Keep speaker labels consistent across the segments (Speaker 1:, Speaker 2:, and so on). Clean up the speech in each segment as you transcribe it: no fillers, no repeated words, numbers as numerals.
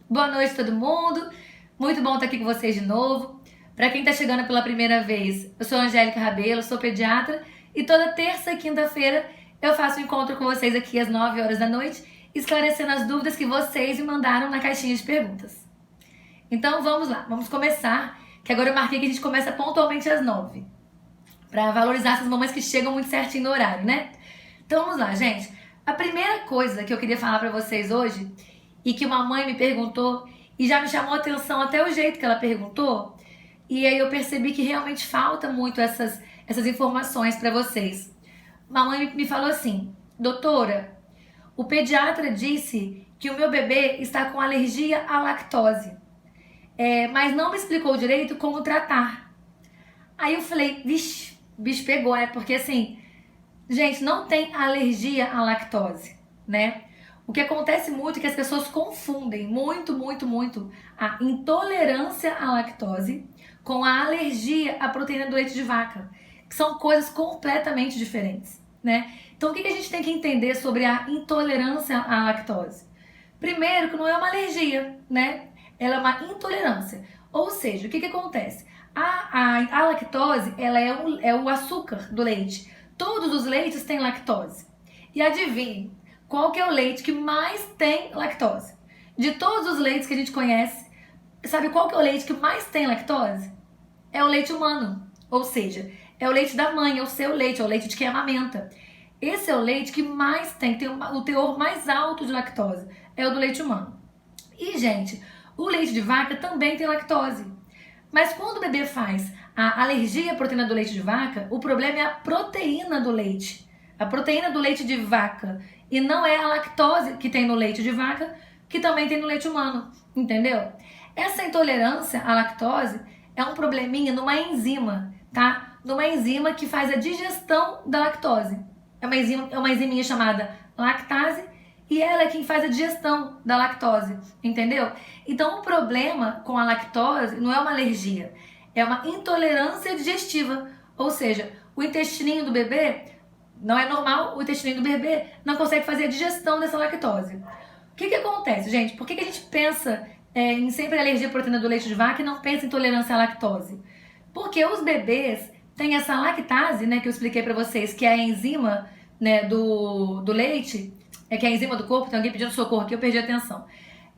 Speaker 1: Boa noite todo mundo, muito bom estar aqui com vocês de novo. Para quem está chegando pela primeira vez, eu sou Angélica Rabelo, sou pediatra e toda terça e quinta-feira eu faço um encontro com vocês aqui às 9 horas da noite, esclarecendo as dúvidas que vocês me mandaram na caixinha de perguntas. Então vamos lá, vamos começar, que agora eu marquei que a gente começa pontualmente às 9, para valorizar essas mamães que chegam muito certinho no horário, né? Então vamos lá, gente. A primeira coisa que eu queria falar para vocês hoje, e que uma mãe me perguntou, e já me chamou a atenção até o jeito que ela perguntou, e aí eu percebi que realmente falta muito essas informações para vocês. Uma mãe me falou assim: doutora, o pediatra disse que o meu bebê está com alergia à lactose, mas não me explicou direito como tratar. Aí eu falei, vixe, bicho pegou, né? Porque assim, gente, não tem alergia à lactose, né? O que acontece muito é que as pessoas confundem muito a intolerância à lactose com a alergia à proteína do leite de vaca, que são coisas completamente diferentes, né? Então, o que a gente tem que entender sobre a intolerância à lactose? Primeiro, que não é uma alergia, né? Ela é uma intolerância. Ou seja, o que acontece? A lactose, ela é o açúcar do leite. Todos os leites têm lactose. E adivinhe, qual que é o leite que mais tem lactose? De todos os leites que a gente conhece, sabe qual que é o leite que mais tem lactose? É o leite humano. Ou seja, é o leite da mãe, é o seu leite, é o leite de quem amamenta. Esse é o leite que mais tem o teor mais alto de lactose. É o do leite humano. E, gente, o leite de vaca também tem lactose. Mas quando o bebê faz a alergia à proteína do leite de vaca, o problema é a proteína do leite. A proteína do leite de vaca. E não é a lactose que tem no leite de vaca, que também tem no leite humano. Entendeu? Essa intolerância à lactose é um probleminha numa enzima, tá? Numa enzima que faz a digestão da lactose. É uma enziminha chamada lactase, e ela é quem faz a digestão da lactose, entendeu? Então o problema com a lactose não é uma alergia, é uma intolerância digestiva. Ou seja, o intestininho do bebê não é normal, o intestininho do bebê não consegue fazer a digestão dessa lactose. O que acontece, gente? Por que a gente pensa em sempre alergia à proteína do leite de vaca e não pensa em intolerância à lactose? Porque os bebês têm essa lactase, né, que eu expliquei pra vocês, que é a enzima, né, do leite, que é a enzima do corpo. Tem alguém pedindo socorro aqui, eu perdi a atenção.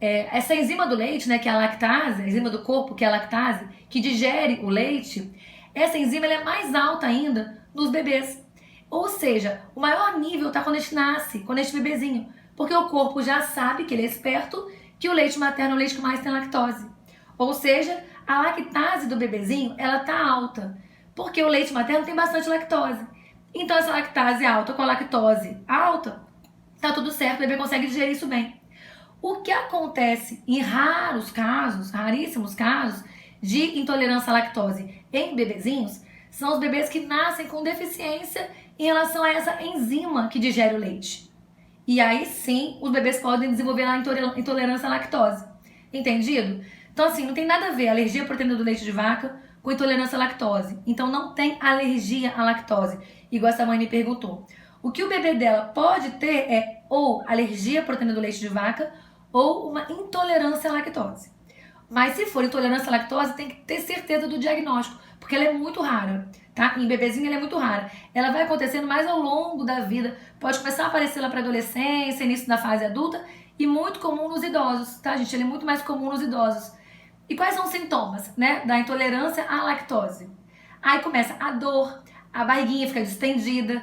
Speaker 1: Essa enzima do leite, né, que é a lactase, a enzima do corpo, que é a lactase, que digere o leite, essa enzima ela é mais alta ainda nos bebês. Ou seja, o maior nível está quando a gente nasce, quando a gente é bebezinho, porque o corpo já sabe, que ele é esperto, que o leite materno é o leite que mais tem lactose. Ou seja, a lactase do bebezinho, ela tá alta, porque o leite materno tem bastante lactose. Então essa lactase alta com a lactose alta, tá tudo certo, o bebê consegue digerir isso bem. O que acontece em raros casos, raríssimos casos, de intolerância à lactose em bebezinhos, são os bebês que nascem com deficiência em relação a essa enzima que digere o leite. E aí sim, os bebês podem desenvolver a intolerância à lactose. Entendido? Então assim, não tem nada a ver a alergia à proteína do leite de vaca com intolerância à lactose. Então não tem alergia à lactose, igual essa mãe me perguntou. O que o bebê dela pode ter é ou alergia à proteína do leite de vaca ou uma intolerância à lactose. Mas se for intolerância à lactose, tem que ter certeza do diagnóstico, porque ela é muito rara, tá? Em bebezinho ela é muito rara. Ela vai acontecendo mais ao longo da vida, pode começar a aparecer lá para adolescência, início da fase adulta, e muito comum nos idosos, tá, gente? Ela é muito mais comum nos idosos. E quais são os sintomas, né, da intolerância à lactose? Aí começa a dor, a barriguinha fica distendida,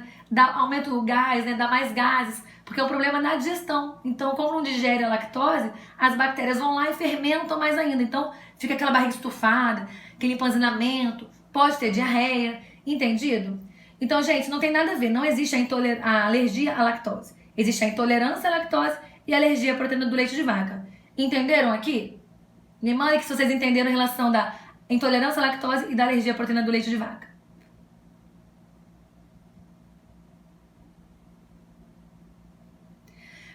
Speaker 1: aumenta o gás, né, dá mais gases, porque é um problema na digestão. Então, como não digere a lactose, as bactérias vão lá e fermentam mais ainda. Então, fica aquela barriga estufada, aquele empanzinamento, pode ter diarreia, entendido? Então, gente, não tem nada a ver, não existe a alergia à lactose. Existe a intolerância à lactose e a alergia à proteína do leite de vaca. Entenderam aqui? Me mandem que se vocês entenderam a relação da intolerância à lactose e da alergia à proteína do leite de vaca.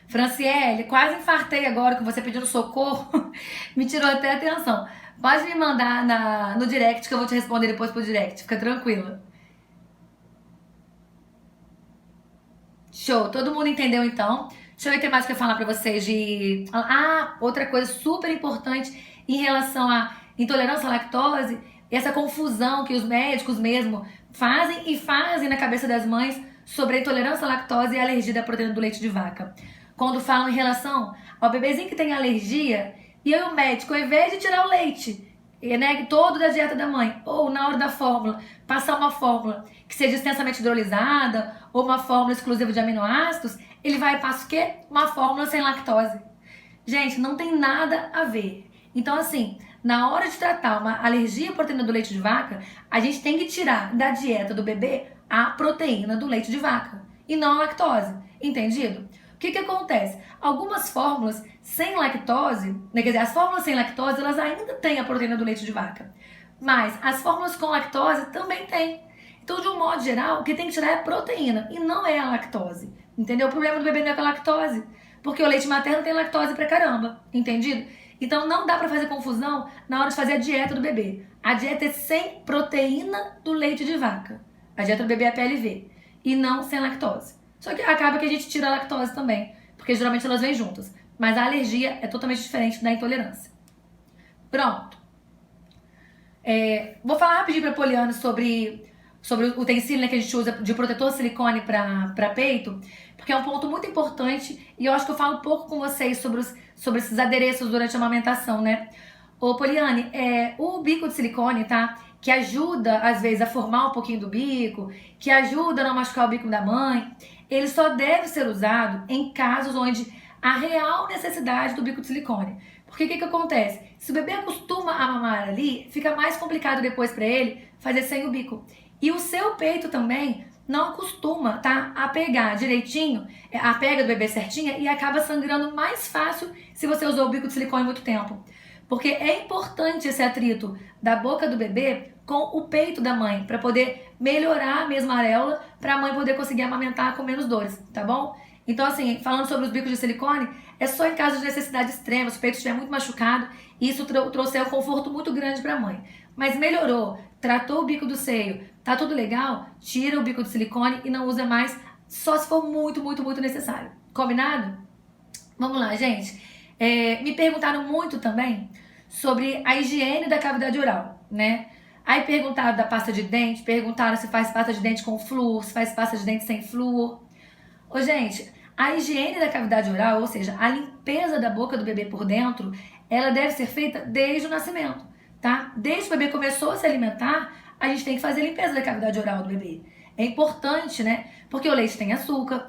Speaker 1: Franciele, quase infartei agora com você pedindo socorro. Me tirou até a atenção. Pode me mandar no direct que eu vou te responder depois pro direct. Fica tranquila. Show, todo mundo entendeu então? Deixa eu ver o que mais que eu ia falar pra vocês de... outra coisa super importante em relação à intolerância à lactose, essa confusão que os médicos mesmo fazem na cabeça das mães sobre a intolerância à lactose e a alergia da proteína do leite de vaca. Quando falam em relação ao bebezinho que tem alergia, e aí o médico, ao invés de tirar o leite, né, todo da dieta da mãe, ou na hora da fórmula, passar uma fórmula que seja extensamente hidrolisada, ou uma fórmula exclusiva de aminoácidos, ele vai e passa o quê? Uma fórmula sem lactose. Gente, não tem nada a ver. Então, assim, na hora de tratar uma alergia à proteína do leite de vaca, a gente tem que tirar da dieta do bebê a proteína do leite de vaca, e não a lactose. Entendido? O que acontece? Algumas fórmulas sem lactose, né, quer dizer, as fórmulas sem lactose, elas ainda têm a proteína do leite de vaca. Mas as fórmulas com lactose também têm. Então, de um modo geral, o que tem que tirar é a proteína e não é a lactose. Entendeu? O problema do bebê não é com a lactose, porque o leite materno tem lactose pra caramba. Entendido? Então, não dá pra fazer confusão na hora de fazer a dieta do bebê. A dieta é sem proteína do leite de vaca. A dieta do bebê é PLV e não sem lactose. Só que acaba que a gente tira a lactose também, porque geralmente elas vêm juntas. Mas a alergia é totalmente diferente da intolerância. Pronto. Vou falar rapidinho pra Poliana sobre o utensílio, né, que a gente usa de protetor silicone para peito, porque é um ponto muito importante e eu acho que eu falo pouco com vocês sobre esses adereços durante a amamentação, né? Ô, Poliane, o bico de silicone, tá? Que ajuda, às vezes, a formar um pouquinho do bico, que ajuda a não machucar o bico da mãe, ele só deve ser usado em casos onde há real necessidade do bico de silicone. Porque o que acontece? Se o bebê acostuma a mamar ali, fica mais complicado depois para ele fazer sem o bico. E o seu peito também não acostuma, tá, a pegar direitinho, a pega do bebê certinha, e acaba sangrando mais fácil se você usou o bico de silicone muito tempo. Porque é importante esse atrito da boca do bebê com o peito da mãe, para poder melhorar a mesma areola, para a mãe poder conseguir amamentar com menos dores, tá bom? Então, assim, falando sobre os bicos de silicone, é só em caso de necessidade extrema, se o peito estiver muito machucado, e isso trouxe um conforto muito grande para a mãe. Mas melhorou, tratou o bico do seio, tá tudo legal, tira o bico de silicone e não usa mais, só se for muito, muito, muito necessário. Combinado? Vamos lá, gente. Me perguntaram muito também sobre a higiene da cavidade oral, né? Aí perguntaram da pasta de dente, perguntaram se faz pasta de dente com flúor, se faz pasta de dente sem flúor. Ô, gente, a higiene da cavidade oral, ou seja, a limpeza da boca do bebê por dentro, ela deve ser feita desde o nascimento, tá? Desde que o bebê começou a se alimentar, a gente tem que fazer a limpeza da cavidade oral do bebê. É importante, né? Porque o leite tem açúcar,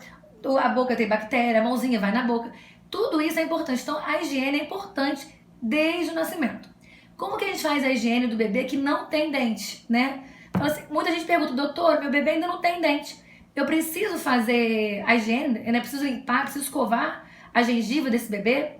Speaker 1: a boca tem bactéria, a mãozinha vai na boca. Tudo isso é importante. Então, a higiene é importante desde o nascimento. Como que a gente faz a higiene do bebê que não tem dente, né? Assim, muita gente pergunta, doutor, meu bebê ainda não tem dente. Eu preciso fazer a higiene, né? Preciso limpar, preciso escovar a gengiva desse bebê?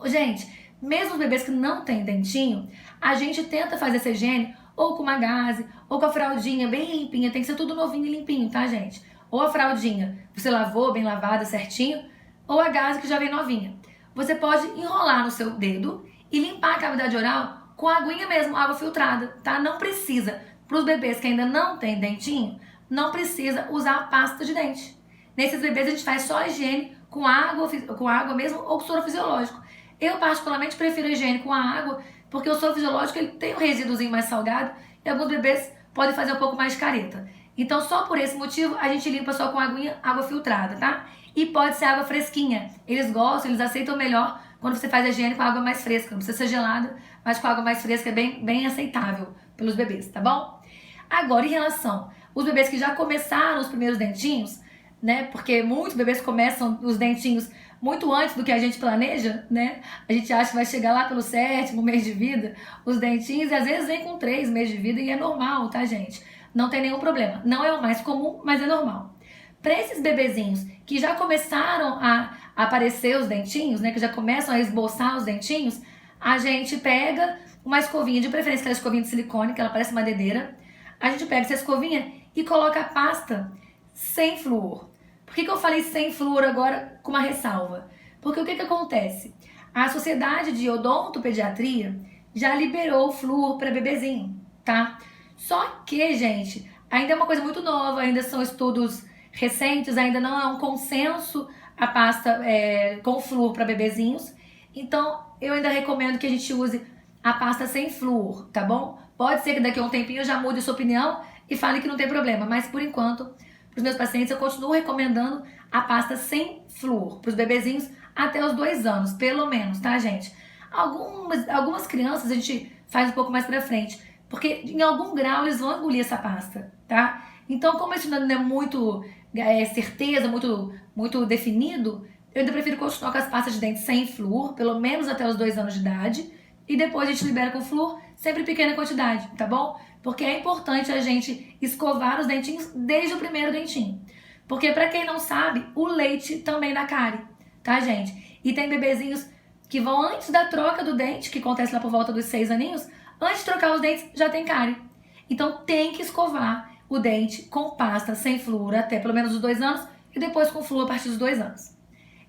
Speaker 1: Gente, mesmo os bebês que não têm dentinho, a gente tenta fazer essa higiene ou com uma gaze, ou com a fraldinha bem limpinha. Tem que ser tudo novinho e limpinho, tá, gente? Ou a fraldinha, você lavou bem lavada, certinho, ou a gaze que já vem novinha. Você pode enrolar no seu dedo e limpar a cavidade oral com a aguinha mesmo, água filtrada, tá? Não precisa, para os bebês que ainda não têm dentinho, não precisa usar pasta de dente. Nesses bebês a gente faz só a higiene com água mesmo ou com soro fisiológico. Eu particularmente prefiro a higiene com a água, porque o soro fisiológico ele tem um resíduozinho mais salgado e alguns bebês podem fazer um pouco mais de careta. Então só por esse motivo a gente limpa só com aguinha, água filtrada, tá? E pode ser água fresquinha. Eles gostam, eles aceitam melhor quando você faz a higiene com água mais fresca. Não precisa ser gelada, mas com água mais fresca é bem aceitável pelos bebês, tá bom? Agora, em relação aos bebês que já começaram os primeiros dentinhos, né? Porque muitos bebês começam os dentinhos muito antes do que a gente planeja, né? A gente acha que vai chegar lá pelo 7º mês de vida, os dentinhos, e às vezes vem com 3 meses de vida e é normal, tá, gente? Não tem nenhum problema. Não é o mais comum, mas é normal. Para esses bebezinhos que já começaram a aparecer os dentinhos, né? Que já começam a esboçar os dentinhos, a gente pega uma escovinha, de preferência aquela escovinha de silicone, que ela parece uma dedeira. A gente pega essa escovinha e coloca a pasta sem flúor. Por que eu falei sem flúor agora com uma ressalva? Porque o que acontece? A Sociedade de Odontopediatria já liberou o flúor para bebezinho, tá? Só que, gente, ainda é uma coisa muito nova, ainda são estudos recentes, ainda não é um consenso a pasta com flúor para bebezinhos. Então, eu ainda recomendo que a gente use a pasta sem flúor, tá bom? Pode ser que daqui a um tempinho eu já mude sua opinião e fale que não tem problema, mas por enquanto, para os meus pacientes, eu continuo recomendando a pasta sem flúor para os bebezinhos até os 2 anos, pelo menos, tá, gente? Algumas crianças a gente faz um pouco mais pra frente, porque em algum grau eles vão engolir essa pasta, tá? Então, como isso não é muito certeza, muito definido, eu ainda prefiro continuar com as pastas de dente sem flúor, pelo menos até os 2 anos de idade, e depois a gente libera com flúor, sempre em pequena quantidade, tá bom? Porque é importante a gente escovar os dentinhos desde o primeiro dentinho. Porque pra quem não sabe, o leite também dá cárie, tá, gente? E tem bebezinhos que vão antes da troca do dente, que acontece lá por volta dos 6 aninhos, antes de trocar os dentes já tem cárie. Então tem que escovar o dente com pasta sem flúor até pelo menos os 2 anos e depois com flúor a partir dos 2 anos.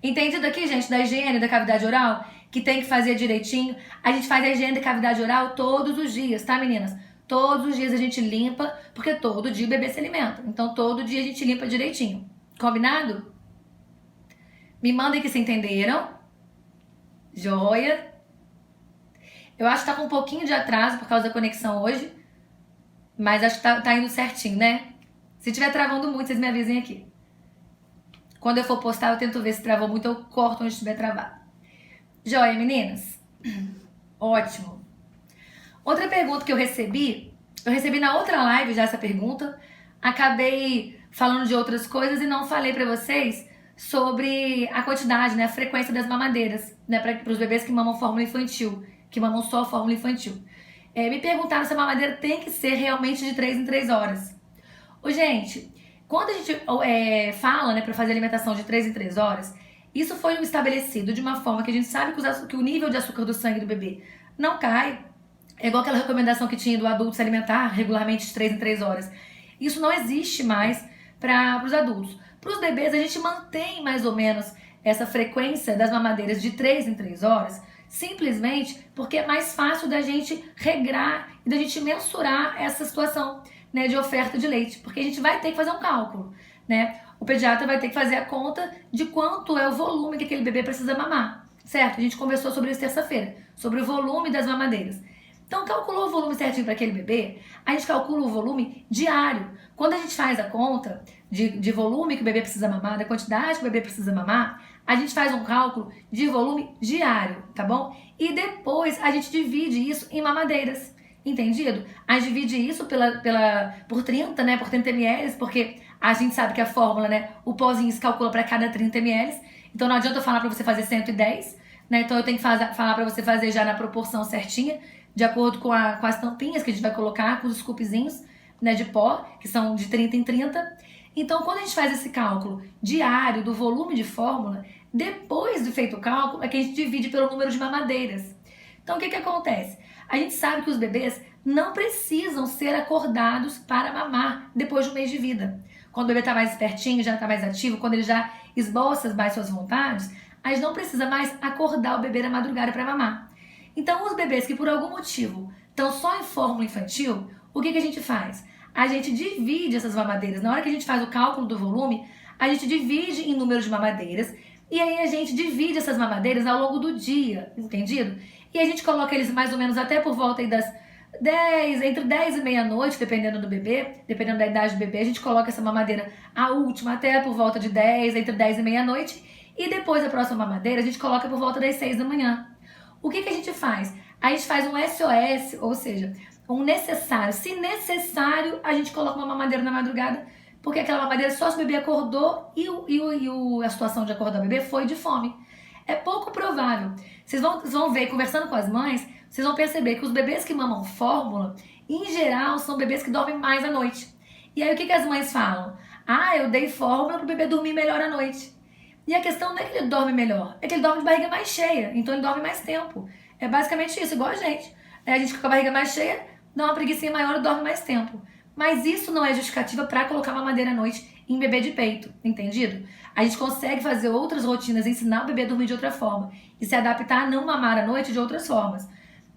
Speaker 1: Entendido aqui, gente, da higiene da cavidade oral? Que tem que fazer direitinho. A gente faz a higiene da cavidade oral todos os dias, tá, meninas? Todos os dias a gente limpa, porque todo dia o bebê se alimenta. Então todo dia a gente limpa direitinho. Combinado? Me mandem que se entenderam. Joia. Eu acho que tá com um pouquinho de atraso por causa da conexão hoje. Mas acho que tá indo certinho, né? Se tiver travando muito, vocês me avisem aqui. Quando eu for postar, eu tento ver se travou muito, eu corto onde estiver travado. Joia, meninas? Ótimo. Outra pergunta que eu recebi na outra live já essa pergunta. Acabei falando de outras coisas e não falei pra vocês sobre a quantidade, né, a frequência das mamadeiras, né, para os bebês que mamam fórmula infantil, que mamam só fórmula infantil. Me perguntaram se a mamadeira tem que ser realmente de 3 em 3 horas. Gente, quando a gente fala, né, para fazer alimentação de 3 em 3 horas, isso foi estabelecido de uma forma que a gente sabe que o nível de açúcar do sangue do bebê não cai. É igual aquela recomendação que tinha do adulto se alimentar regularmente de 3 em 3 horas. Isso não existe mais para os adultos. Para os bebês, a gente mantém mais ou menos essa frequência das mamadeiras de 3 em 3 horas, simplesmente porque é mais fácil da gente regrar e da gente mensurar essa situação, né, de oferta de leite, porque a gente vai ter que fazer um cálculo, né? O pediatra vai ter que fazer a conta de quanto é o volume que aquele bebê precisa mamar, certo? A gente conversou sobre isso terça-feira, sobre o volume das mamadeiras. Então, calculou o volume certinho para aquele bebê, a gente calcula o volume diário. Quando a gente faz a conta de volume que o bebê precisa mamar, da quantidade que o bebê precisa mamar, a gente faz um cálculo de volume diário, tá bom? E depois a gente divide isso em mamadeiras, entendido? A gente divide isso por 30, né, por 30 ml, porque a gente sabe que a fórmula, né, o pozinho se calcula para cada 30 ml, então não adianta eu falar para você fazer 110, né, então eu tenho que falar para você fazer já na proporção certinha, de acordo com as tampinhas que a gente vai colocar, com os scoopzinhos, né, de pó, que são de 30 em 30. Então, quando a gente faz esse cálculo diário do volume de fórmula, depois de feito o cálculo, é que a gente divide pelo número de mamadeiras. Então, o que acontece? A gente sabe que os bebês não precisam ser acordados para mamar depois de 1 mês de vida. Quando o bebê está mais espertinho, já está mais ativo, quando ele já esboça mais suas vontades, a gente não precisa mais acordar o bebê na madrugada para mamar. Então, os bebês que por algum motivo estão só em fórmula infantil, o que a gente faz? A gente divide essas mamadeiras. Na hora que a gente faz o cálculo do volume, a gente divide em número de mamadeiras e aí a gente divide essas mamadeiras ao longo do dia, entendido? E a gente coloca eles mais ou menos até por volta aí das 10, entre 10 e meia-noite, dependendo do bebê, dependendo da idade do bebê, a gente coloca essa mamadeira a última até por volta de 10, entre 10 e meia-noite, e depois a próxima mamadeira a gente coloca por volta das 6 da manhã. O que a gente faz? A gente faz um SOS, ou seja, um necessário. Se necessário, a gente coloca uma mamadeira na madrugada, porque aquela mamadeira só se o bebê acordou e a situação de acordar o bebê foi de fome. É pouco provável. Vocês vão ver, conversando com as mães, vocês vão perceber que os bebês que mamam fórmula, em geral, são bebês que dormem mais à noite. E aí o que as mães falam? Eu dei fórmula para o bebê dormir melhor à noite. E a questão não é que ele dorme melhor, é que ele dorme de barriga mais cheia, então ele dorme mais tempo. É basicamente isso, igual a gente. A gente fica com a barriga mais cheia, dá uma preguicinha maior e dorme mais tempo. Mas isso não é justificativa para colocar mamadeira à noite em bebê de peito, entendido? A gente consegue fazer outras rotinas, ensinar o bebê a dormir de outra forma e se adaptar a não mamar à noite de outras formas.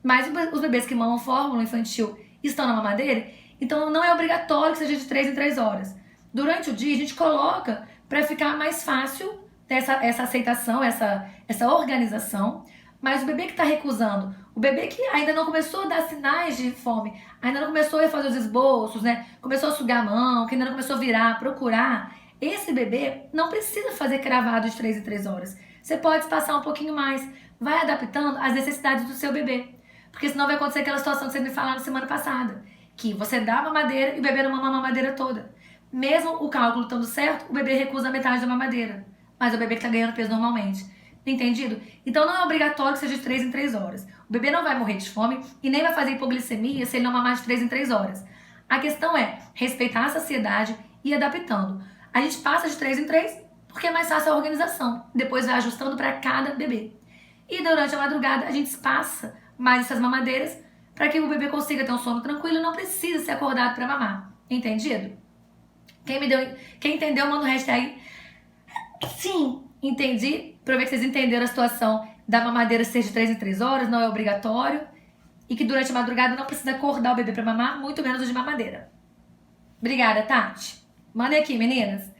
Speaker 1: Mas os bebês que mamam fórmula infantil estão na mamadeira, então não é obrigatório que seja de 3 em 3 horas. Durante o dia a gente coloca para ficar mais fácil ter essa aceitação, essa organização. Mas o bebê que está recusando, o bebê que ainda não começou a dar sinais de fome, ainda não começou a fazer os esboços, né? Começou a sugar a mão, que ainda não começou a virar, procurar, esse bebê não precisa fazer cravado de 3 em 3 horas. Você pode passar um pouquinho mais, vai adaptando às necessidades do seu bebê. Porque senão vai acontecer aquela situação que você me falou na semana passada, que você dá a mamadeira e o bebê não mama a mamadeira toda. Mesmo o cálculo estando certo, o bebê recusa metade da mamadeira. Mas é o bebê que está ganhando peso normalmente. Entendido? Então não é obrigatório que seja de 3 em 3 horas. O bebê não vai morrer de fome e nem vai fazer hipoglicemia se ele não mamar de 3 em 3 horas. A questão é respeitar a saciedade e ir adaptando. A gente passa de 3 em 3 porque é mais fácil a organização. Depois vai ajustando para cada bebê. E durante a madrugada a gente passa mais essas mamadeiras para que o bebê consiga ter um sono tranquilo e não precisa ser acordado para mamar. Entendido? Quem entendeu, manda o hashtag sim, entendi. Para ver que vocês entenderam a situação da mamadeira ser de 3 em 3 horas, não é obrigatório. E que durante a madrugada não precisa acordar o bebê para mamar, muito menos o de mamadeira. Obrigada, Tati. Mandem aqui, meninas.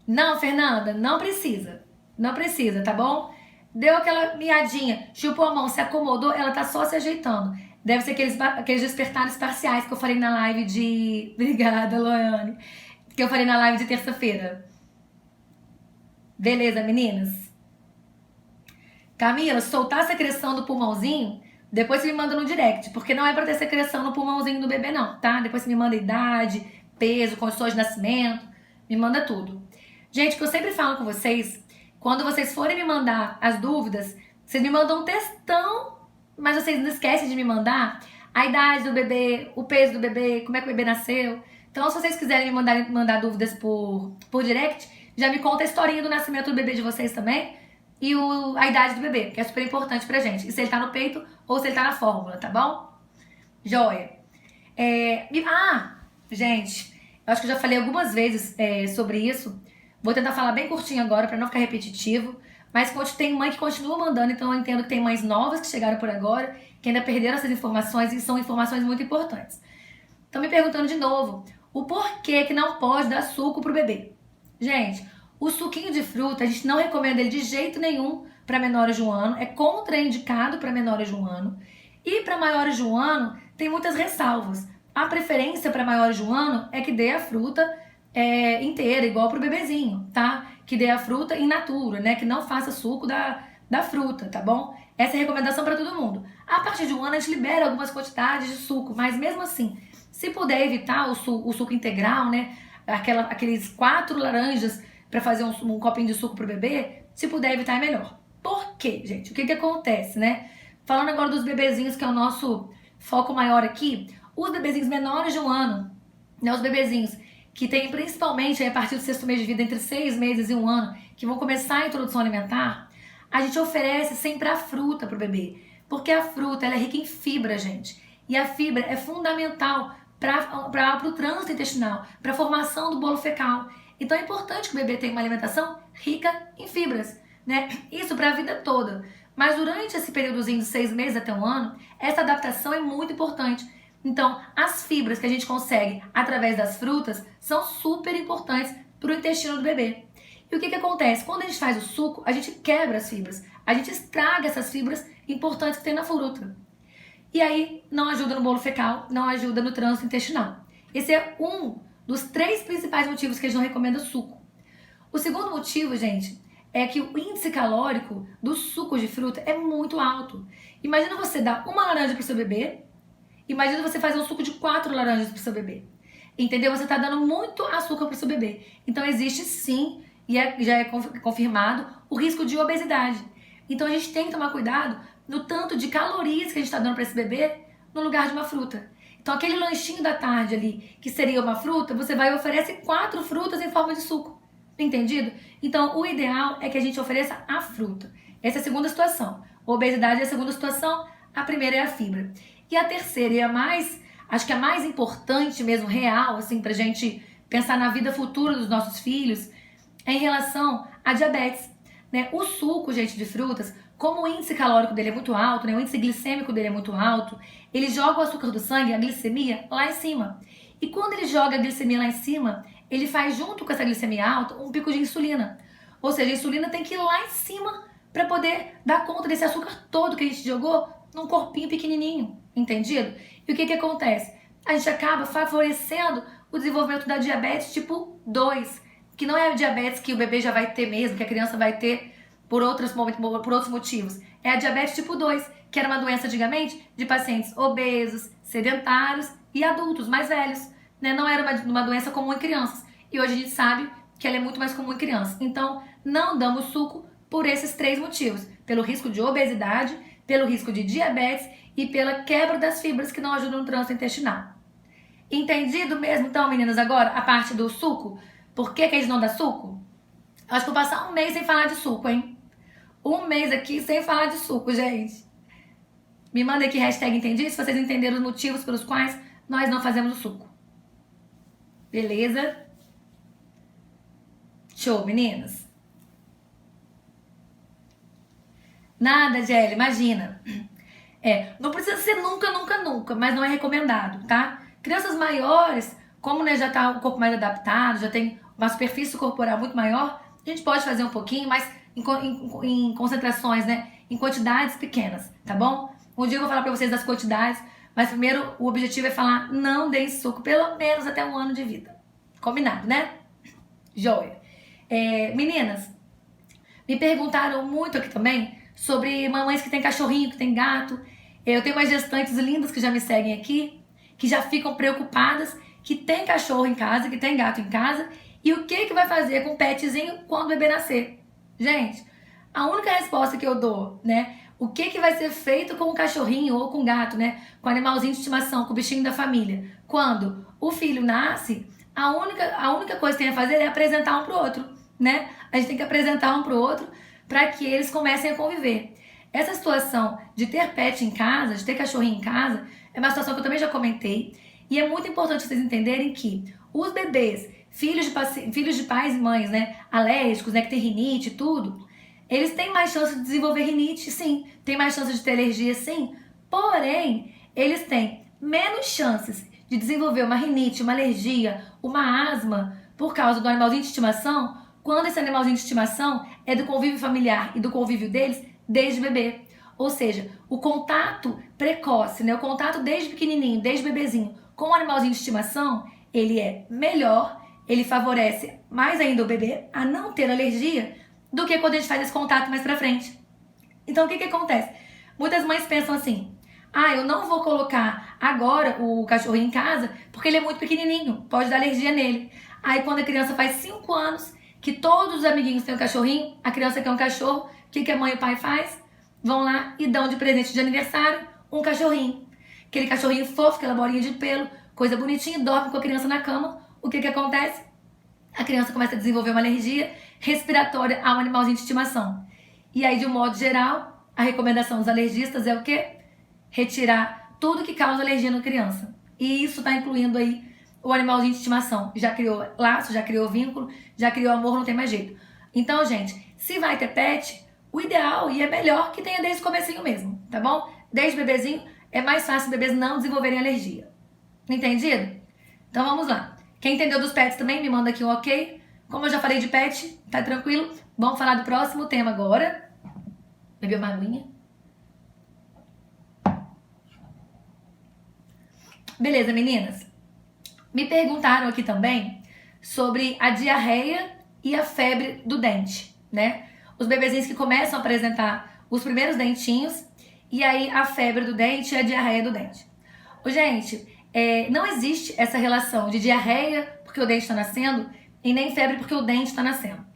Speaker 1: Não, Fernanda, não precisa. Não precisa, tá bom? Deu aquela miadinha, chupou a mão, se acomodou, ela tá só se ajeitando. Deve ser aqueles despertares parciais que eu falei na live de... Obrigada, Loiane. Que eu falei na live de terça-feira. Beleza, meninas? Camila, soltar a secreção do pulmãozinho, depois você me manda no direct, porque não é pra ter secreção no pulmãozinho do bebê não, tá? Depois você me manda idade, peso, condições de nascimento, me manda tudo. Gente, o que eu sempre falo com vocês, quando vocês forem me mandar as dúvidas, vocês me mandam um textão, mas vocês não esquecem de me mandar a idade do bebê, o peso do bebê, como é que o bebê nasceu. Então, se vocês quiserem me mandar dúvidas por direct, já me conta a historinha do nascimento do bebê de vocês também e a idade do bebê, que é super importante pra gente. E se ele tá no peito ou se ele tá na fórmula, tá bom? Joia. Gente, eu acho que eu já falei algumas vezes sobre isso. Vou tentar falar bem curtinho agora pra não ficar repetitivo. Mas tem mãe que continua mandando, então eu entendo que tem mães novas que chegaram por agora, que ainda perderam essas informações e são informações muito importantes. Estão me perguntando de novo, o porquê que não pode dar suco pro bebê. Gente, o suquinho de fruta, a gente não recomenda ele de jeito nenhum para menores de 1 ano, é contraindicado para menores de 1 ano. E para maiores de 1 ano, tem muitas ressalvas. A preferência para maiores de 1 ano é que dê a fruta inteira, igual pro bebezinho, tá? Que dê a fruta in natura, né? Que não faça suco da fruta, tá bom? Essa é a recomendação para todo mundo. A partir de 1 ano, a gente libera algumas quantidades de suco, mas mesmo assim, se puder evitar o suco integral, né? Aqueles 4 laranjas para fazer um copinho de suco pro bebê, se puder evitar é melhor. Por quê, gente? O que acontece, né? Falando agora dos bebezinhos, que é o nosso foco maior aqui, os bebezinhos menores de 1 ano, né? Os bebezinhos que tem principalmente a partir do 6º mês de vida, entre 6 meses e 1 ano, que vão começar a introdução alimentar, a gente oferece sempre a fruta pro bebê. Porque a fruta, ela é rica em fibra, gente. E a fibra é fundamental para o trânsito intestinal, para a formação do bolo fecal. Então é importante que o bebê tenha uma alimentação rica em fibras, né? Isso para a vida toda. Mas durante esse períodozinho de 6 meses até 1 ano, essa adaptação é muito importante. Então, as fibras que a gente consegue através das frutas são super importantes para o intestino do bebê. E o que acontece? Quando a gente faz o suco, a gente quebra as fibras. A gente estraga essas fibras importantes que tem na fruta. E aí, não ajuda no bolo fecal, não ajuda no trânsito intestinal. Esse é um dos 3 principais motivos que a gente não recomenda suco. O segundo motivo, gente, é que o índice calórico do suco de fruta é muito alto. Imagina você dar uma laranja para o seu bebê, imagina você fazer um suco de 4 laranjas para o seu bebê. Entendeu? Você está dando muito açúcar para o seu bebê. Então existe sim, e já é confirmado, o risco de obesidade. Então a gente tem que tomar cuidado no tanto de calorias que a gente está dando para esse bebê no lugar de uma fruta. Então aquele lanchinho da tarde ali, que seria uma fruta, você vai e oferece 4 frutas em forma de suco. Entendido? Então o ideal é que a gente ofereça a fruta. Essa é a segunda situação. A obesidade é a segunda situação, a primeira é a fibra. E a terceira, e acho que a mais importante mesmo, real, assim, pra gente pensar na vida futura dos nossos filhos, é em relação à diabetes, né? O suco, gente, de frutas, como o índice calórico dele é muito alto, né? O índice glicêmico dele é muito alto, ele joga o açúcar do sangue, a glicemia, lá em cima. E quando ele joga a glicemia lá em cima, ele faz junto com essa glicemia alta um pico de insulina. Ou seja, a insulina tem que ir lá em cima para poder dar conta desse açúcar todo que a gente jogou num corpinho pequenininho, entendido? E o que acontece? A gente acaba favorecendo o desenvolvimento da diabetes tipo 2, que não é a diabetes que o bebê já vai ter mesmo, que a criança vai ter por outros motivos. É a diabetes tipo 2, que era uma doença antigamente de pacientes obesos, sedentários e adultos mais velhos, né? Não era uma doença comum em crianças. E hoje a gente sabe que ela é muito mais comum em crianças. Então, não damos suco por esses 3 motivos. Pelo risco de obesidade, pelo risco de diabetes e pela quebra das fibras que não ajudam no trânsito intestinal. Entendido mesmo, então, meninas, agora, a parte do suco? Por que a gente não dá suco? Acho que vou passar um mês sem falar de suco, hein? Um mês aqui sem falar de suco, gente. Me manda aqui #entendi se vocês entenderam os motivos pelos quais nós não fazemos o suco. Beleza? Show, meninas. Nada, Gelli, imagina. Não precisa ser nunca, mas não é recomendado, tá? Crianças maiores, como né, já tá um corpo mais adaptado, já tem uma superfície corporal muito maior, a gente pode fazer um pouquinho, mas em concentrações, né? Em quantidades pequenas, tá bom? Um dia eu vou falar pra vocês das quantidades, mas primeiro o objetivo é falar, não deem suco, pelo menos até 1 ano de vida. Combinado, né? Joia. Meninas, me perguntaram muito aqui também sobre mamães que tem cachorrinho, que tem gato. Eu tenho umas gestantes lindas que já me seguem aqui, que já ficam preocupadas, que tem cachorro em casa, que tem gato em casa, e o que vai fazer com o petzinho quando o bebê nascer? Gente, a única resposta que eu dou, né? O que vai ser feito com o cachorrinho ou com o gato, né? Com o animalzinho de estimação, com o bichinho da família. Quando o filho nasce, a única coisa que tem a fazer é apresentar um pro outro, né? A gente tem que apresentar um pro outro para que eles comecem a conviver. Essa situação de ter pet em casa, de ter cachorrinho em casa, é uma situação que eu também já comentei. E é muito importante vocês entenderem que os bebês, filhos de pais e mães, né, alérgicos, né, que tem rinite e tudo, eles têm mais chance de desenvolver rinite, sim. Tem mais chance de ter alergia, sim. Porém, eles têm menos chances de desenvolver uma rinite, uma alergia, uma asma por causa do animalzinho de estimação, quando esse animalzinho de estimação é do convívio familiar e do convívio deles desde bebê. Ou seja, o contato precoce, né, o contato desde pequenininho, desde bebezinho, com o animalzinho de estimação, ele é melhor, ele favorece mais ainda o bebê a não ter alergia do que quando a gente faz esse contato mais pra frente. Então, o que acontece? Muitas mães pensam assim, eu não vou colocar agora o cachorrinho em casa porque ele é muito pequenininho, pode dar alergia nele. Aí, quando a criança faz 5 anos, que todos os amiguinhos têm um cachorrinho, a criança quer um cachorro, o que a mãe e o pai faz? Vão lá e dão de presente de aniversário um cachorrinho. Aquele cachorrinho fofo, aquela bolinha de pelo, coisa bonitinha, dorme com a criança na cama. O que acontece? A criança começa a desenvolver uma alergia respiratória a um animalzinho de estimação. E aí, de um modo geral, a recomendação dos alergistas é o quê? Retirar tudo que causa alergia na criança. E isso está incluindo aí o animalzinho de estimação. Já criou laço, já criou vínculo, já criou amor, não tem mais jeito. Então, gente, se vai ter pet, o ideal e é melhor que tenha desde o comecinho mesmo, tá bom? Desde bebezinho é mais fácil bebês não desenvolverem alergia. Entendido? Então vamos lá. Quem entendeu dos pets também, me manda aqui um ok. Como eu já falei de pet, tá tranquilo? Vamos falar do próximo tema agora. Bebeu uma aguinha? Beleza, meninas? Me perguntaram aqui também sobre a diarreia e a febre do dente, né? Os bebezinhos que começam a apresentar os primeiros dentinhos e aí a febre do dente e a diarreia do dente. Gente, não existe essa relação de diarreia porque o dente está nascendo e nem febre porque o dente está nascendo.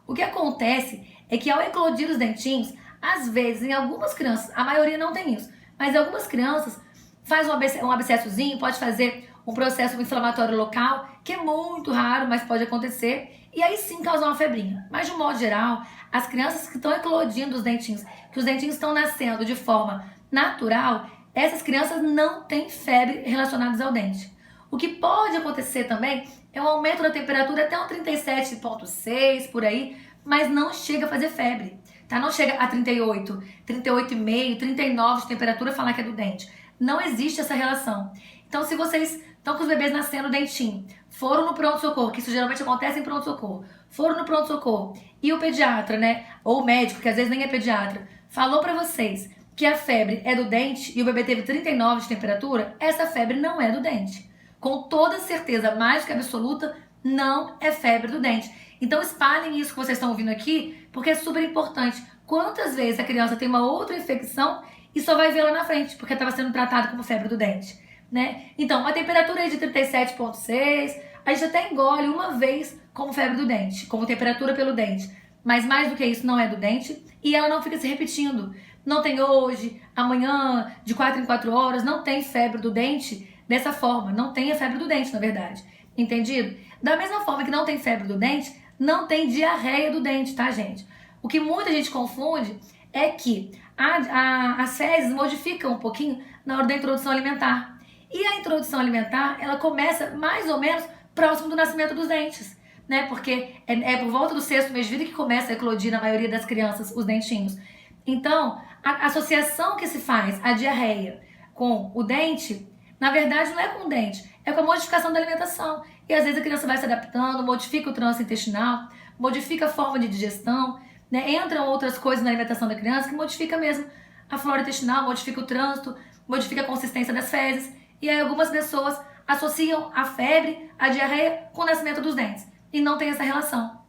Speaker 1: O que acontece é que ao eclodir os dentinhos, às vezes em algumas crianças, a maioria não tem isso, mas em algumas crianças faz um abscessozinho, pode fazer um processo inflamatório local, que é muito raro, mas pode acontecer, e aí sim causar uma febrinha. Mas de um modo geral, as crianças que estão eclodindo os dentinhos, que os dentinhos estão nascendo de forma natural, essas crianças não têm febre relacionadas ao dente. O que pode acontecer também é um aumento da temperatura até um 37,6 por aí, mas não chega a fazer febre, tá? Não chega a 38, 38,5, 39 de temperatura falar que é do dente. Não existe essa relação. Então, se vocês Estão com os bebês nascendo dentinho, foram no pronto-socorro, que isso geralmente acontece em pronto-socorro, foram no pronto-socorro, e o pediatra, né, ou o médico, que às vezes nem é pediatra, falou pra vocês que a febre é do dente e o bebê teve 39 de temperatura, essa febre não é do dente. Com toda certeza mágica absoluta, não é febre do dente. Então espalhem isso que vocês estão ouvindo aqui, porque é super importante. Quantas vezes a criança tem uma outra infecção e só vai ver lá na frente, porque estava sendo tratado como febre do dente, né? Então, a temperatura aí de 37,6, a gente até engole uma vez como febre do dente, como temperatura pelo dente. Mas mais do que isso, não é do dente e ela não fica se repetindo. Não tem hoje, amanhã, de 4 em 4 horas, não tem febre do dente dessa forma. Não tem a febre do dente, na verdade. Entendido? Da mesma forma que não tem febre do dente, não tem diarreia do dente, tá, gente? O que muita gente confunde é que as fezes modificam um pouquinho na hora da introdução alimentar. E a introdução alimentar, ela começa mais ou menos próximo do nascimento dos dentes, né? Porque é por volta do 6º mês de vida que começa a eclodir na maioria das crianças os dentinhos. Então, a associação que se faz a diarreia com o dente, na verdade não é com o dente, é com a modificação da alimentação. E às vezes a criança vai se adaptando, modifica o trânsito intestinal, modifica a forma de digestão, né? Entram outras coisas na alimentação da criança que modifica mesmo a flora intestinal, modifica o trânsito, modifica a consistência das fezes. E aí algumas pessoas associam a febre, a diarreia com o nascimento dos dentes. E não tem essa relação.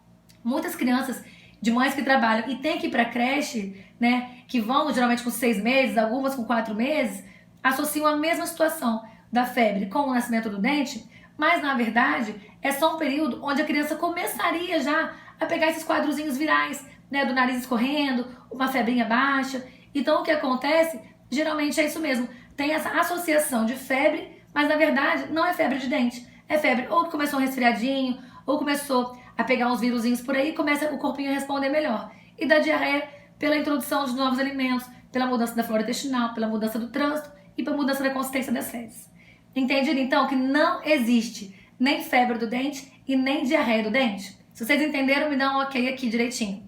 Speaker 1: Muitas crianças de mães que trabalham e têm que ir para creche, né, que vão geralmente com 6 meses, algumas com 4 meses, associam a mesma situação da febre com o nascimento do dente, mas na verdade é só um período onde a criança começaria já a pegar esses quadrozinhos virais, né, do nariz escorrendo, uma febrinha baixa. Então o que acontece geralmente é isso mesmo, tem essa associação de febre, mas na verdade não é febre de dente, é febre ou que começou um resfriadinho, ou começou a pegar uns vírusinhos por aí e começa o corpinho a responder melhor. E da diarreia pela introdução de novos alimentos, pela mudança da flora intestinal, pela mudança do trânsito e pela mudança da consistência das fezes. Entendido então que não existe nem febre do dente e nem diarreia do dente? Se vocês entenderam, me dá um ok aqui direitinho.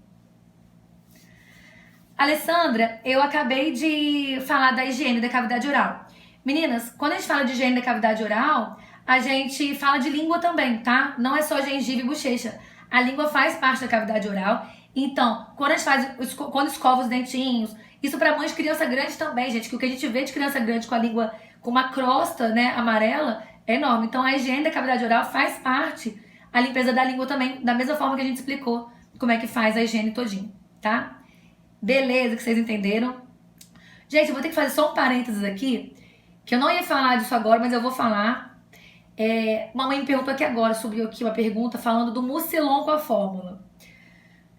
Speaker 1: Alessandra, eu acabei de falar da higiene da cavidade oral. Meninas, quando a gente fala de higiene da cavidade oral, a gente fala de língua também, tá? Não é só gengiva e bochecha. A língua faz parte da cavidade oral. Então, quando a gente quando escova os dentinhos, isso para mães de criança grande também, gente, que o que a gente vê de criança grande com a língua com uma crosta, né, amarela, é enorme. Então, a higiene da cavidade oral faz parte, a limpeza da língua também, da mesma forma que a gente explicou como é que faz a higiene todinha, tá? Beleza, que vocês entenderam. Gente, eu vou ter que fazer só um parênteses aqui, que eu não ia falar disso agora, mas eu vou falar. Uma mãe me perguntou aqui agora sobre aqui uma pergunta falando do Mucilon com a fórmula.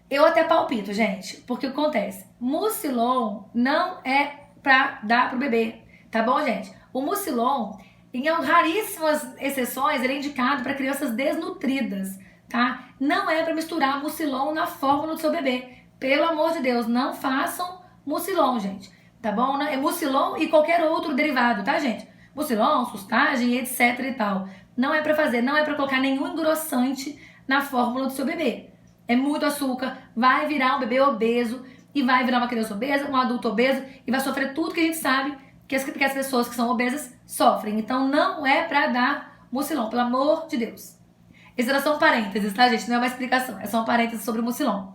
Speaker 1: Eu até palpito, gente, porque o que acontece? Mucilon não é pra dar pro bebê, tá bom, gente? O Mucilon, em raríssimas exceções, ele é indicado para crianças desnutridas, tá? Não é para misturar Mucilon na fórmula do seu bebê. Pelo amor de Deus, não façam Mucilon, gente, tá bom? É Mucilon e qualquer outro derivado, tá, gente? Mucilon, sustagem, etc e tal. Não é pra fazer, não é pra colocar nenhum engrossante na fórmula do seu bebê. É muito açúcar, vai virar um bebê obeso e vai virar uma criança obesa, um adulto obeso e vai sofrer tudo que a gente sabe que as pessoas que são obesas sofrem. Então não é pra dar Mucilon, pelo amor de Deus. Esse era só um parênteses, tá, gente? Não é uma explicação, é só um parênteses sobre o Mucilon.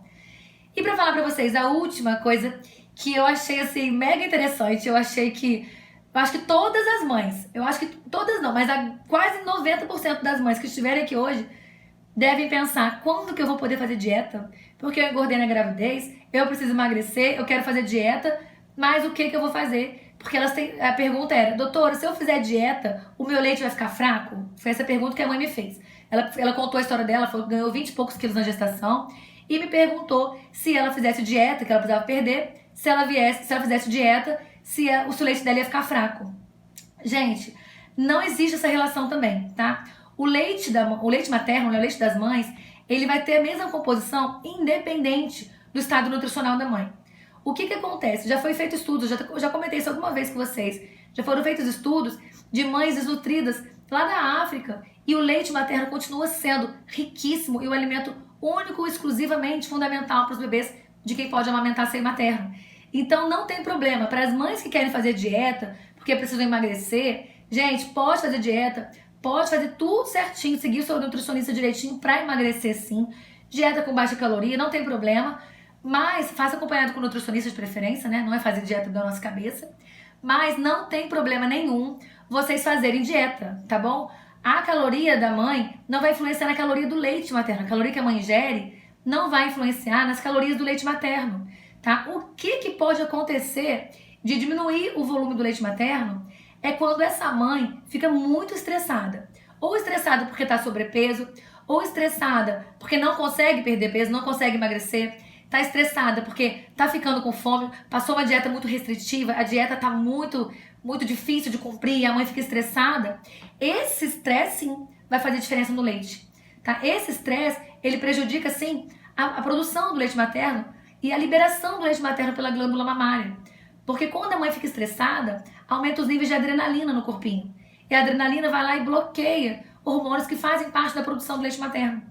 Speaker 1: E pra falar pra vocês a última coisa que eu achei, assim, mega interessante, eu acho que todas as mães, eu acho que todas não, mas quase 90% das mães que estiverem aqui hoje devem pensar, quando que eu vou poder fazer dieta? Porque eu engordei na gravidez, eu preciso emagrecer, eu quero fazer dieta, mas o que eu vou fazer? Porque a pergunta era, doutora, se eu fizer dieta, o meu leite vai ficar fraco? Foi essa pergunta que a mãe me fez. Ela contou a história dela, falou que ganhou 20 e poucos quilos na gestação e me perguntou se ela fizesse dieta, que ela precisava perder, se ela fizesse dieta, se o leite dela ia ficar fraco. Gente, não existe essa relação também, tá? O leite materno, o leite das mães, ele vai ter a mesma composição independente do estado nutricional da mãe. O que acontece? Já foi feito estudos, eu já comentei isso alguma vez com vocês, já foram feitos estudos de mães desnutridas lá da África e o leite materno continua sendo riquíssimo e um alimento único e exclusivamente fundamental para os bebês de quem pode amamentar seio materno. Então não tem problema, para as mães que querem fazer dieta, porque precisam emagrecer, gente, pode fazer dieta, Pode fazer tudo certinho, seguir o seu nutricionista direitinho para emagrecer sim. Dieta com baixa caloria, não tem problema. Mas faça acompanhado com o nutricionista de preferência, né? Não é fazer dieta da nossa cabeça. Mas não tem problema nenhum vocês fazerem dieta, tá bom? A caloria da mãe não vai influenciar na caloria do leite materno. A caloria que a mãe ingere não vai influenciar nas calorias do leite materno, tá? O que pode acontecer de diminuir o volume do leite materno é quando essa mãe fica muito estressada. Ou estressada porque está sobrepeso, ou estressada porque não consegue perder peso, não consegue emagrecer, tá estressada porque tá ficando com fome, passou uma dieta muito restritiva, a dieta tá muito difícil de cumprir e a mãe fica estressada. Esse estresse sim vai fazer diferença no leite, tá? Esse estresse, ele prejudica sim a produção do leite materno e a liberação do leite materno pela glândula mamária. Porque quando a mãe fica estressada, aumenta os níveis de adrenalina no corpinho. E a adrenalina vai lá e bloqueia hormônios que fazem parte da produção do leite materno.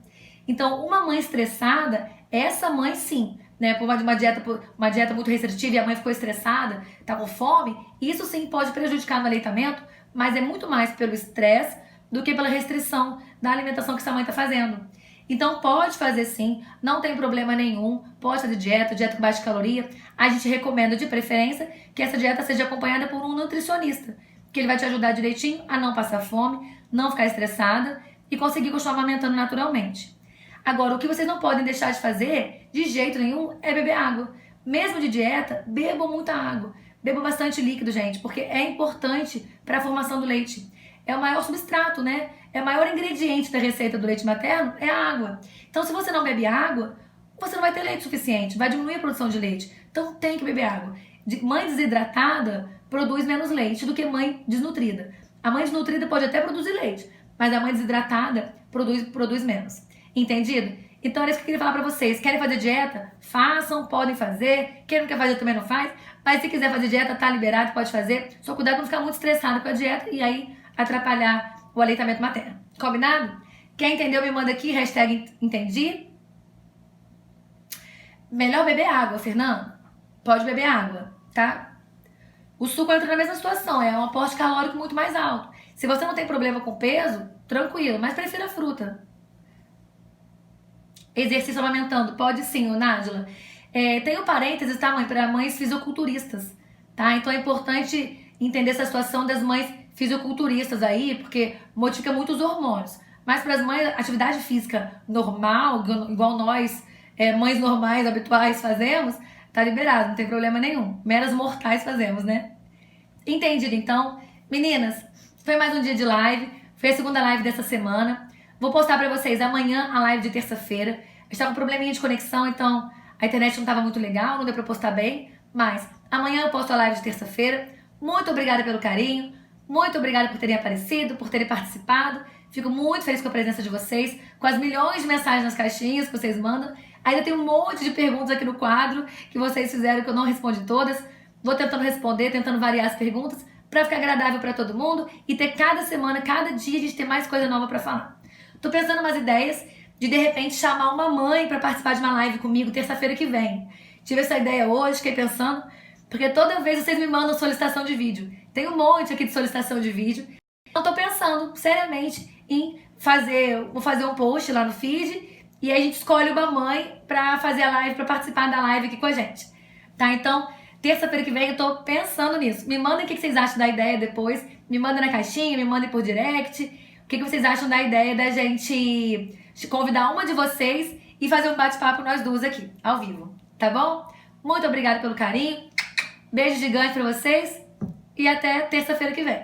Speaker 1: Então, uma mãe estressada, essa mãe sim, né, por uma dieta muito restritiva e a mãe ficou estressada, tá com fome, isso sim pode prejudicar no aleitamento, mas é muito mais pelo estresse do que pela restrição da alimentação que essa mãe tá fazendo. Então pode fazer sim, não tem problema nenhum, pode fazer dieta com baixa caloria. A gente recomenda de preferência que essa dieta seja acompanhada por um nutricionista, que ele vai te ajudar direitinho a não passar fome, não ficar estressada e conseguir continuar amamentando naturalmente. Agora, o que vocês não podem deixar de fazer, de jeito nenhum, é beber água. Mesmo de dieta, bebam muita água. Bebam bastante líquido, gente, porque é importante para a formação do leite. É o maior substrato, né? É o maior ingrediente da receita do leite materno, é a água. Então, se você não bebe água, você não vai ter leite suficiente, vai diminuir a produção de leite. Então, tem que beber água. Mãe desidratada produz menos leite do que mãe desnutrida. A mãe desnutrida pode até produzir leite, mas a mãe desidratada produz menos. Entendido? Então, era isso que eu queria falar pra vocês. Querem fazer dieta? Façam, podem fazer. Quem não quer fazer também não faz. Mas se quiser fazer dieta, tá liberado, pode fazer. Só cuidado pra não ficar muito estressado com a dieta e aí atrapalhar o aleitamento materno. Combinado? Quem entendeu, me manda aqui, #entendi. Melhor beber água, Fernando. Pode beber água, tá? O suco entra na mesma situação, é um aporte calórico muito mais alto. Se você não tem problema com peso, tranquilo, mas prefira fruta. Exercício amamentando, pode sim, Nájila. Tem um parênteses, tá, mãe? Para mães fisiculturistas, tá? Então é importante entender essa situação das mães fisiculturistas aí, porque modifica muito os hormônios. Mas para as mães, atividade física normal, igual nós, mães normais, habituais, fazemos, tá liberado, não tem problema nenhum. Meras mortais fazemos, né? Entendido, então? Meninas, foi mais um dia de live, foi a segunda live dessa semana. Vou postar pra vocês amanhã a live de terça-feira. Eu estava com um probleminha de conexão, então a internet não estava muito legal, não deu pra postar bem. Mas amanhã eu posto a live de terça-feira. Muito obrigada pelo carinho. Muito obrigada por terem aparecido, por terem participado. Fico muito feliz com a presença de vocês, com as milhões de mensagens nas caixinhas que vocês mandam. Ainda tem um monte de perguntas aqui no quadro que vocês fizeram que eu não respondi todas. Vou tentando responder, tentando variar as perguntas pra ficar agradável pra todo mundo e ter cada semana, cada dia a gente ter mais coisa nova pra falar. Tô pensando umas ideias de repente chamar uma mãe pra participar de uma live comigo terça-feira que vem. Tive essa ideia hoje, fiquei pensando, porque toda vez vocês me mandam solicitação de vídeo. Tem um monte aqui de solicitação de vídeo. Então tô pensando seriamente em vou fazer um post lá no feed e aí a gente escolhe uma mãe pra fazer a live, pra participar da live aqui com a gente. Tá? Então, terça-feira que vem eu tô pensando nisso. Me mandem o que vocês acham da ideia depois. Me mandem na caixinha, me mandem por direct. O que vocês acham da ideia da gente convidar uma de vocês e fazer um bate-papo nós duas aqui, ao vivo. Tá bom? Muito obrigada pelo carinho. Beijo gigante pra vocês e até terça-feira que vem.